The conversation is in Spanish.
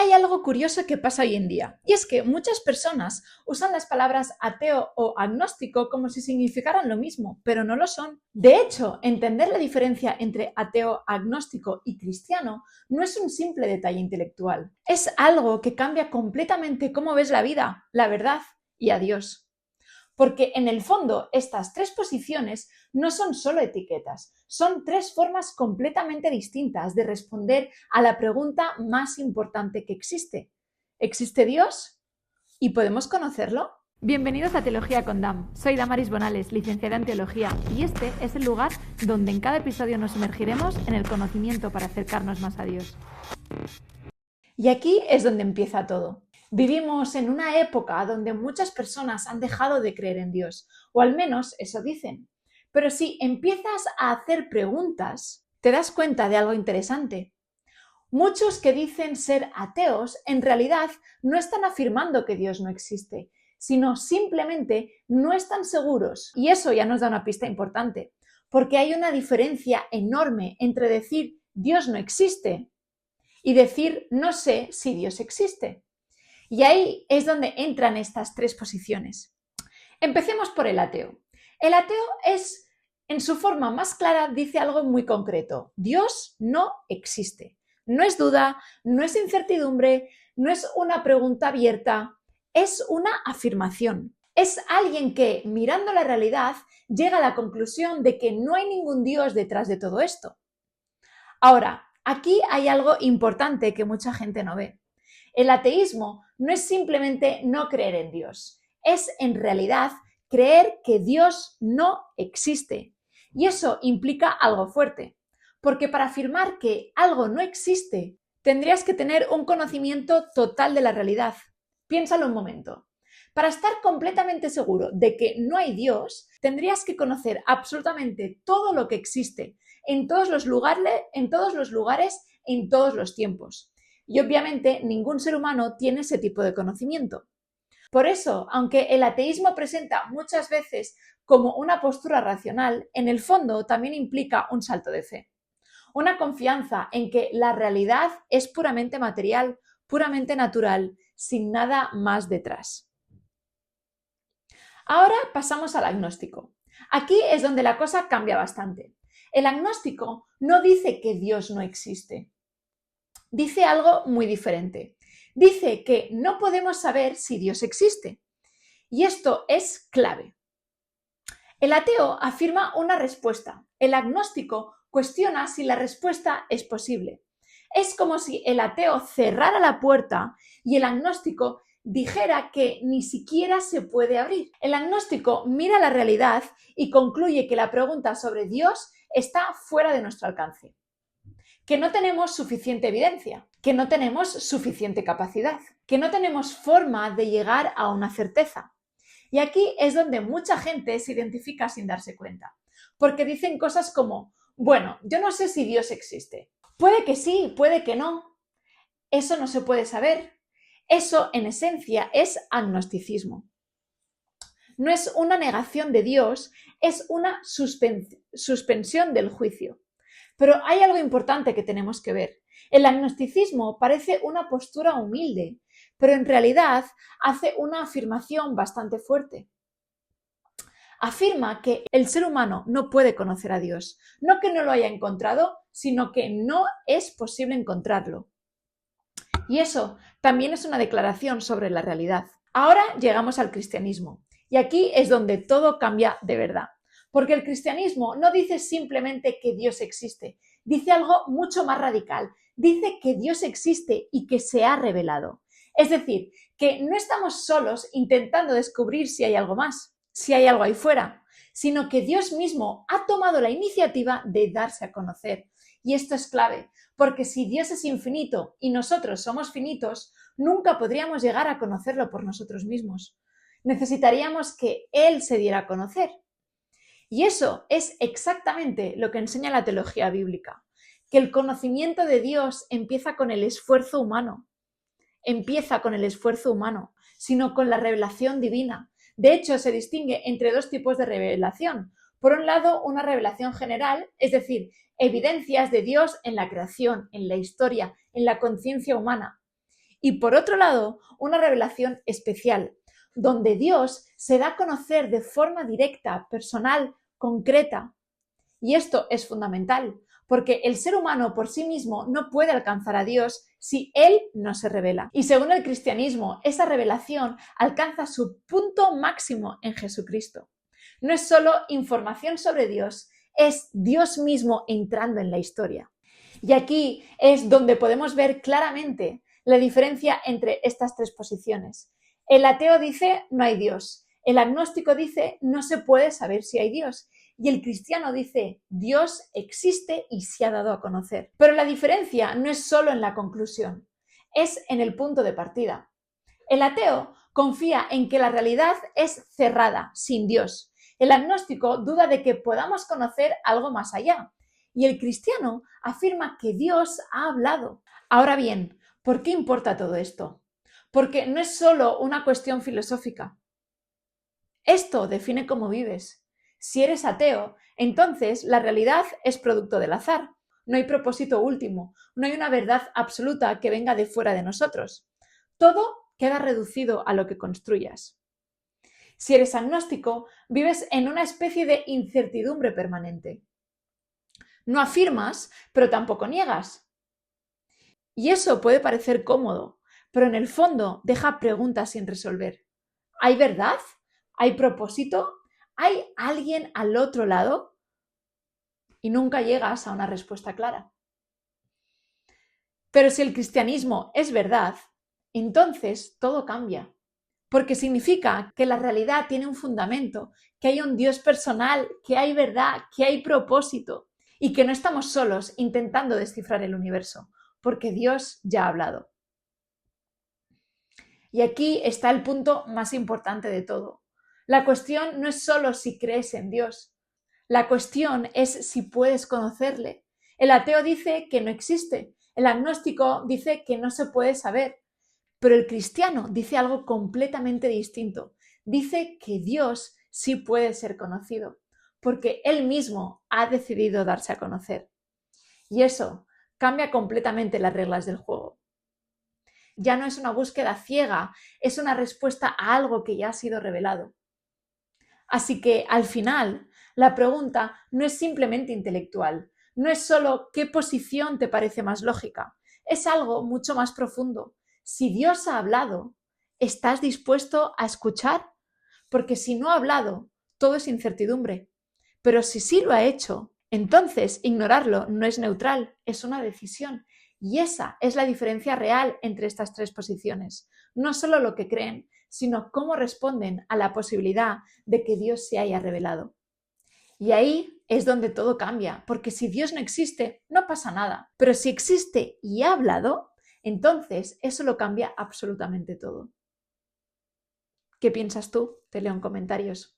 Hay algo curioso que pasa hoy en día, y es que muchas personas usan las palabras ateo o agnóstico como si significaran lo mismo, pero no lo son. De hecho, entender la diferencia entre ateo, agnóstico y cristiano no es un simple detalle intelectual. Es algo que cambia completamente cómo ves la vida, la verdad y a Dios. Porque en el fondo estas tres posiciones no son solo etiquetas, son tres formas completamente distintas de responder a la pregunta más importante que existe. ¿Existe Dios? ¿Y podemos conocerlo? Bienvenidos a Teología con Dam. Soy Damaris Bonales, licenciada en Teología, y este es el lugar donde en cada episodio nos sumergiremos en el conocimiento para acercarnos más a Dios. Y aquí es donde empieza todo. Vivimos en una época donde muchas personas han dejado de creer en Dios, o al menos eso dicen. Pero si empiezas a hacer preguntas, te das cuenta de algo interesante. Muchos que dicen ser ateos en realidad no están afirmando que Dios no existe, sino simplemente no están seguros. Y eso ya nos da una pista importante, porque hay una diferencia enorme entre decir Dios no existe y decir no sé si Dios existe. Y ahí es donde entran estas tres posiciones. Empecemos por el ateo. El ateo es, en su forma más clara, dice algo muy concreto. Dios no existe. No es duda, no es incertidumbre, no es una pregunta abierta, es una afirmación. Es alguien que, mirando la realidad, llega a la conclusión de que no hay ningún Dios detrás de todo esto. Ahora, aquí hay algo importante que mucha gente no ve. El ateísmo no es simplemente no creer en Dios, es en realidad creer que Dios no existe. Y eso implica algo fuerte, porque para afirmar que algo no existe, tendrías que tener un conocimiento total de la realidad. Piénsalo un momento. Para estar completamente seguro de que no hay Dios, tendrías que conocer absolutamente todo lo que existe, en todos los lugares, en todos los tiempos. Y obviamente ningún ser humano tiene ese tipo de conocimiento. Por eso, aunque el ateísmo presenta muchas veces como una postura racional, en el fondo también implica un salto de fe. Una confianza en que la realidad es puramente material, puramente natural, sin nada más detrás. Ahora pasamos al agnóstico. Aquí es donde la cosa cambia bastante. El agnóstico no dice que Dios no existe. Dice algo muy diferente. Dice que no podemos saber si Dios existe. Y esto es clave. El ateo afirma una respuesta. El agnóstico cuestiona si la respuesta es posible. Es como si el ateo cerrara la puerta y el agnóstico dijera que ni siquiera se puede abrir. El agnóstico mira la realidad y concluye que la pregunta sobre Dios está fuera de nuestro alcance, que no tenemos suficiente evidencia, que no tenemos suficiente capacidad, que no tenemos forma de llegar a una certeza. Y aquí es donde mucha gente se identifica sin darse cuenta, porque dicen cosas como, bueno, yo no sé si Dios existe. Puede que sí, puede que no. Eso no se puede saber. Eso, en esencia, es agnosticismo. No es una negación de Dios, es una suspensión del juicio. Pero hay algo importante que tenemos que ver. El agnosticismo parece una postura humilde, pero en realidad hace una afirmación bastante fuerte. Afirma que el ser humano no puede conocer a Dios, no que no lo haya encontrado, sino que no es posible encontrarlo. Y eso también es una declaración sobre la realidad. Ahora llegamos al cristianismo, y aquí es donde todo cambia de verdad. Porque el cristianismo no dice simplemente que Dios existe, dice algo mucho más radical. Dice que Dios existe y que se ha revelado. Es decir, que no estamos solos intentando descubrir si hay algo más, si hay algo ahí fuera, sino que Dios mismo ha tomado la iniciativa de darse a conocer. Y esto es clave, porque si Dios es infinito y nosotros somos finitos, nunca podríamos llegar a conocerlo por nosotros mismos. Necesitaríamos que Él se diera a conocer. Y eso es exactamente lo que enseña la teología bíblica, que el conocimiento de Dios empieza con el esfuerzo humano, sino con la revelación divina. De hecho, se distingue entre dos tipos de revelación. Por un lado, una revelación general, es decir, evidencias de Dios en la creación, en la historia, en la conciencia humana. Y por otro lado, una revelación especial, donde Dios se da a conocer de forma directa, personal, concreta. Y esto es fundamental, porque el ser humano por sí mismo no puede alcanzar a Dios si Él no se revela. Y según el cristianismo, esa revelación alcanza su punto máximo en Jesucristo. No es solo información sobre Dios, es Dios mismo entrando en la historia. Y aquí es donde podemos ver claramente la diferencia entre estas tres posiciones. El ateo dice no hay Dios, el agnóstico dice no se puede saber si hay Dios y el cristiano dice Dios existe y se ha dado a conocer. Pero la diferencia no es solo en la conclusión, es en el punto de partida. El ateo confía en que la realidad es cerrada, sin Dios. El agnóstico duda de que podamos conocer algo más allá. Y el cristiano afirma que Dios ha hablado. Ahora bien, ¿por qué importa todo esto? Porque no es solo una cuestión filosófica. Esto define cómo vives. Si eres ateo, entonces la realidad es producto del azar. No hay propósito último, no hay una verdad absoluta que venga de fuera de nosotros. Todo queda reducido a lo que construyas. Si eres agnóstico, vives en una especie de incertidumbre permanente. No afirmas, pero tampoco niegas. Y eso puede parecer cómodo, pero en el fondo deja preguntas sin resolver. ¿Hay verdad? ¿Hay propósito? ¿Hay alguien al otro lado? Y nunca llegas a una respuesta clara. Pero si el cristianismo es verdad, entonces todo cambia. Porque significa que la realidad tiene un fundamento, que hay un Dios personal, que hay verdad, que hay propósito y que no estamos solos intentando descifrar el universo, porque Dios ya ha hablado. Y aquí está el punto más importante de todo. La cuestión no es solo si crees en Dios, la cuestión es si puedes conocerle. El ateo dice que no existe, el agnóstico dice que no se puede saber, pero el cristiano dice algo completamente distinto. Dice que Dios sí puede ser conocido, porque Él mismo ha decidido darse a conocer. Y eso cambia completamente las reglas del juego. Ya no es una búsqueda ciega, es una respuesta a algo que ya ha sido revelado. Así que, al final, la pregunta no es simplemente intelectual, no es solo qué posición te parece más lógica, es algo mucho más profundo. Si Dios ha hablado, ¿estás dispuesto a escuchar? Porque si no ha hablado, todo es incertidumbre. Pero si sí lo ha hecho, entonces ignorarlo no es neutral, es una decisión. Y esa es la diferencia real entre estas tres posiciones. No solo lo que creen, sino cómo responden a la posibilidad de que Dios se haya revelado. Y ahí es donde todo cambia, porque si Dios no existe, no pasa nada. Pero si existe y ha hablado, entonces eso lo cambia absolutamente todo. ¿Qué piensas tú? Te leo en comentarios.